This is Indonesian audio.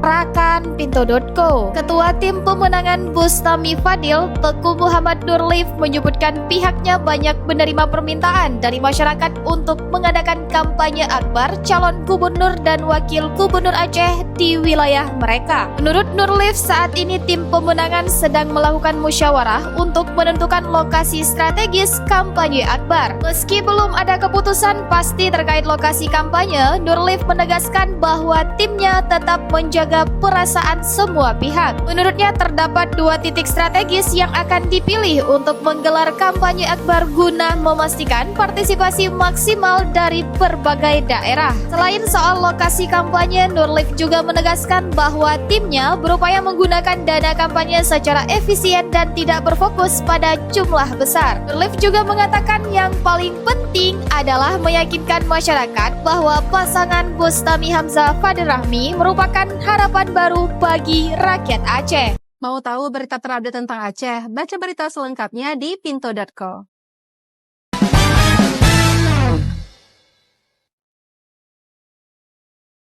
Rakan Pintu.co. Ketua Tim Pemenangan Bustami Fadil, Teguh Muhammad Nurlif, menyebutkan pihaknya banyak menerima permintaan dari masyarakat untuk mengadakan kampanye akbar calon gubernur dan wakil gubernur Aceh di wilayah mereka. Menurut Nurlif, saat ini tim pemenangan sedang melakukan musyawarah untuk menentukan lokasi strategis kampanye akbar. Meski belum ada keputusan pasti terkait lokasi kampanye, Nurlif menegaskan bahwa timnya tetap menjaga perasaan semua pihak. Menurutnya terdapat 2 titik strategis yang akan dipilih untuk menggelar kampanye akbar guna memastikan partisipasi maksimal dari berbagai daerah. Selain soal lokasi kampanye, Nurlif juga menegaskan bahwa timnya berupaya menggunakan dana kampanye secara efisien dan tidak berfokus pada jumlah besar. Nurlif juga mengatakan yang paling penting adalah meyakinkan masyarakat bahwa pasangan Bustami Hamzah Fadil Rahmi merupakan harapan baru bagi rakyat Aceh. Mau tahu berita terupdate tentang Aceh? Baca berita selengkapnya di Pintu.co.